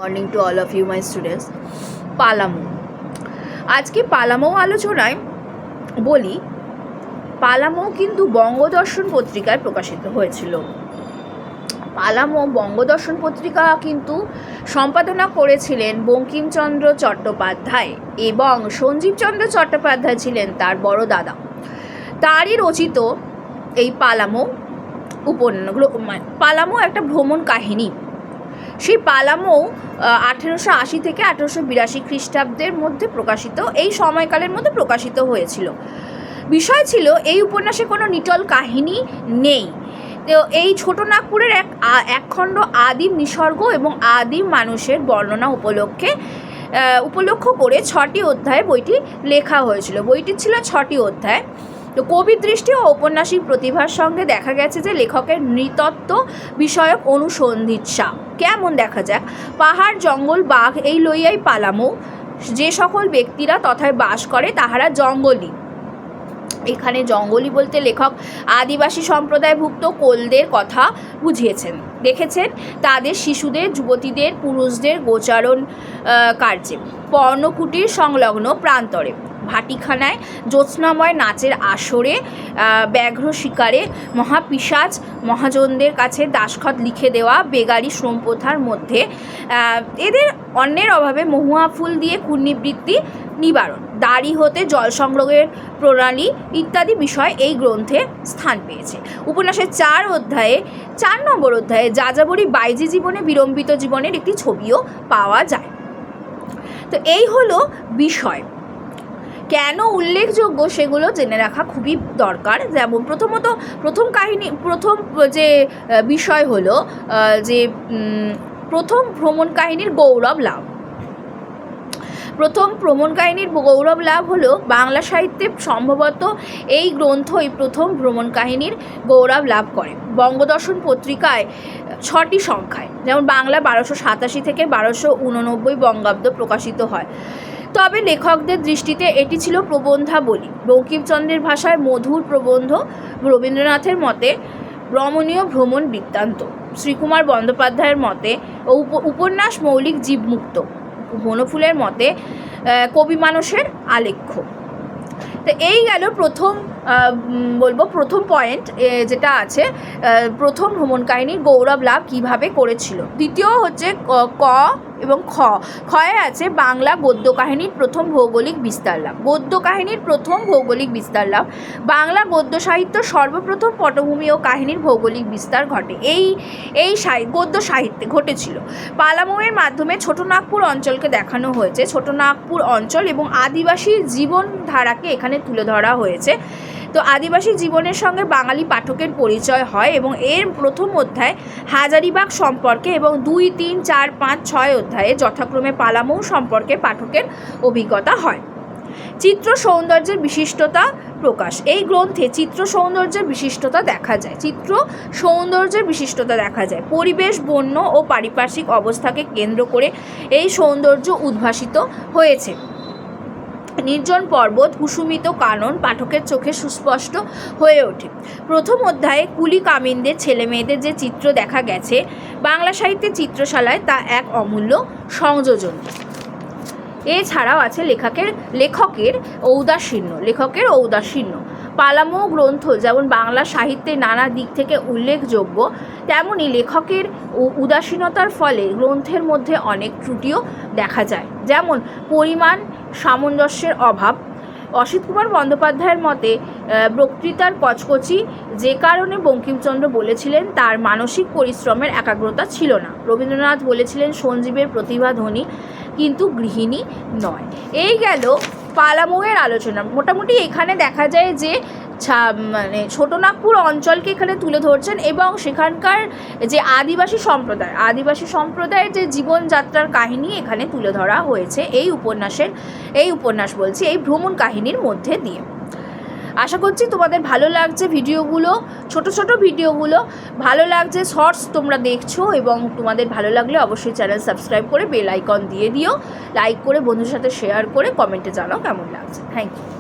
Morning to all of you my students. Palamu, আজকে পালামৌ আলোচনায় বলি, পালামৌ কিন্তু বঙ্গদর্শন পত্রিকায় প্রকাশিত হয়েছিল। পালামৌ বঙ্গদর্শন পত্রিকা কিন্তু সম্পাদনা করেছিলেন বঙ্কিমচন্দ্র চট্টোপাধ্যায় এবং সঞ্জীবচন্দ্র চট্টোপাধ্যায় ছিলেন তার বড় দাদা। তারই রচিত এই পালামৌ পালামৌ একটা ভ্রমণ কাহিনী। সেই পালামৌ 1880 থেকে 1882 খ্রিস্টাব্দের মধ্যে প্রকাশিত, এই সময়কালের মধ্যে প্রকাশিত হয়েছিল। বিষয় ছিল এই উপন্যাসে কোনো নিটল কাহিনী নেই। তো এই ছোটনাগপুরের এক খণ্ড আদিম নিসর্গ এবং আদিম মানুষের বর্ণনা উপলক্ষ করে 6টি অধ্যায়ে বইটি লেখা হয়েছিল। বইটি ছিল 6টি অধ্যায়। তো কবির দৃষ্টি ও ঔপন্যাসিক প্রতিভার সঙ্গে দেখা গেছে যে লেখকের নৃতত্ত্ব বিষয়ক অনুসন্ধিৎসা কেমন দেখা যাক। পাহাড়, জঙ্গল, বাঘ এই লইয়াই পালামৌ। যে সকল ব্যক্তিরা তথায় বাস করে তাহারা জঙ্গলি। এখানে জঙ্গলি বলতে লেখক আদিবাসী সম্প্রদায়ভুক্ত কোলদের কথা বুঝিয়েছেন। দেখেছেন তাদের শিশুদের, যুবতীদের, পুরুষদের গোচারণ কার্যে, পর্ণকুটির সংলগ্ন প্রান্তরে, ভাটিখানায়, জ্যোৎস্নাময় নাচের আসরে, ব্যাঘ্র শিকারে, মহাপিশাচ মহাজনদের কাছে দাসখত লিখে দেওয়া, বেগারি শ্রমপ্রথার মধ্যে এদের অন্যের অভাবে মহুয়া ফুল দিয়ে কুর্নিবৃত্তি নিবারণ, দাড়ি হতে জল সংগ্রহের প্রণালী ইত্যাদি বিষয় এই গ্রন্থে স্থান পেয়েছে। উপন্যাসের 4 নম্বর অধ্যায়ে যাযাবরী বাইজি জীবনে বিড়ম্বিত জীবনের একটি ছবিও পাওয়া যায়। তো এই হলো বিষয়। কেন উল্লেখযোগ্য সেগুলো জেনে রাখা খুবই দরকার। যেমন প্রথম যে বিষয় হলো যে প্রথম ভ্রমণ কাহিনীর গৌরব লাভ। প্রথম ভ্রমণ কাহিনীর গৌরব লাভ হলো বাংলা সাহিত্যে সম্ভবত এই গ্রন্থই প্রথম ভ্রমণ কাহিনীর গৌরব লাভ করে। বঙ্গদর্শন পত্রিকায় 6টি সংখ্যায়, যেমন বাংলা 1287 থেকে 1289 বঙ্গাব্দ প্রকাশিত হয়। তবে লেখকদের দৃষ্টিতে এটি ছিল প্রবন্ধাবলী। বঙ্কিমচন্দ্রের ভাষায় মধুর প্রবন্ধ, রবীন্দ্রনাথের মতে রমণীয় ভ্রমণ বৃত্তান্ত, শ্রীকুমার বন্দ্যোপাধ্যায়ের মতে উপন্যাস মৌলিক জীবমুক্ত, বনফুলের মতে কবি মানসের আলেখ্য। তো এই গেল প্রথম পয়েন্ট যেটা আছে, প্রথম ভ্রমণ কাহিনীর গৌরব লাভ কীভাবে করেছিল। দ্বিতীয় হচ্ছে ক এবং খয়ে আছে বাংলা গদ্য কাহিনীর প্রথম ভৌগোলিক বিস্তার লাভ। গদ্য কাহিনীর প্রথম ভৌগোলিক বিস্তার লাভ। বাংলা গদ্য সাহিত্য সর্বপ্রথম পটভূমি ও কাহিনীর ভৌগোলিক বিস্তার ঘটে এই গদ্য সাহিত্যে ঘটেছিল। পালামৌয়ের মাধ্যমে ছোটনাগপুর অঞ্চলকে দেখানো হয়েছে। ছোটনাগপুর অঞ্চল এবং আদিবাসী জীবনধারাকে এখানে তুলে ধরা হয়েছে। তো আদিবাসী জীবনের সঙ্গে বাঙালি পাঠকের পরিচয় হয় এবং এর প্রথম অধ্যায় হাজারিবাগ সম্পর্কে এবং 2, 3, 4, 5, 6 অধ্যায়ে যথাক্রমে পালামৌ সম্পর্কে পাঠকের অভিজ্ঞতা হয়। চিত্র সৌন্দর্যের বিশিষ্টতা প্রকাশ। এই গ্রন্থে চিত্র সৌন্দর্যের বিশিষ্টতা দেখা যায়। পরিবেশ, বন্য ও পারিপার্শ্বিক অবস্থাকে কেন্দ্র করে এই সৌন্দর্য উদ্ভাসিত হয়েছে। নির্জন পর্বত, কুসুমিত কানন পাঠকের চোখে সুস্পষ্ট হয়ে ওঠে। প্রথম অধ্যায়ে কুলি কামিনদের ছেলেমেয়েদের যে চিত্র দেখা গেছে বাংলা সাহিত্যের চিত্রশালায়, তা এক অমূল্য সংযোজন। এছাড়াও আছে লেখকের ঔদাসীন্য। পালামৌ গ্রন্থ যেমন বাংলা সাহিত্যের নানা দিক থেকে উল্লেখযোগ্য, তেমনি লেখকের উদাসীনতার ফলে গ্রন্থের মধ্যে অনেক ত্রুটিও দেখা যায়। যেমন পরিমাণ সামঞ্জস্যের অভাব। অসিত কুমার বন্দ্যোপাধ্যায়ের মতে বক্তৃতার কচকচি, যে কারণে বঙ্কিমচন্দ্র বলেছিলেন তার মানসিক পরিশ্রমের একাগ্রতা ছিল না। রবীন্দ্রনাথ বলেছিলেন সঞ্জীবের প্রতিভা ধনী কিন্তু গৃহিণী নয়। এই গেল পালামৌয়ের আলোচনা। মোটামুটি এখানে দেখা যায় যে ছোটনাগপুর অঞ্চলকে এখানে তুলে ধরছেন এবং সেখানকার যে আদিবাসী সম্প্রদায়ের যে জীবনযাত্রার কাহিনী এখানে তুলে ধরা হয়েছে এই ভ্রমণ কাহিনীর মধ্যে দিয়ে। আশা করছি তোমাদের ভালো লাগছে ভিডিওগুলো, ছোট ভিডিওগুলো ভালো লাগছে। শর্টস তোমরা দেখছো এবং তোমাদের ভালো লাগলে অবশ্যই চ্যানেল সাবস্ক্রাইব করে বেল আইকন দিয়ে দিও। লাইক করে বন্ধুদের সাথে শেয়ার করে কমেন্টে জানাও কেমন লাগছে। Thank you.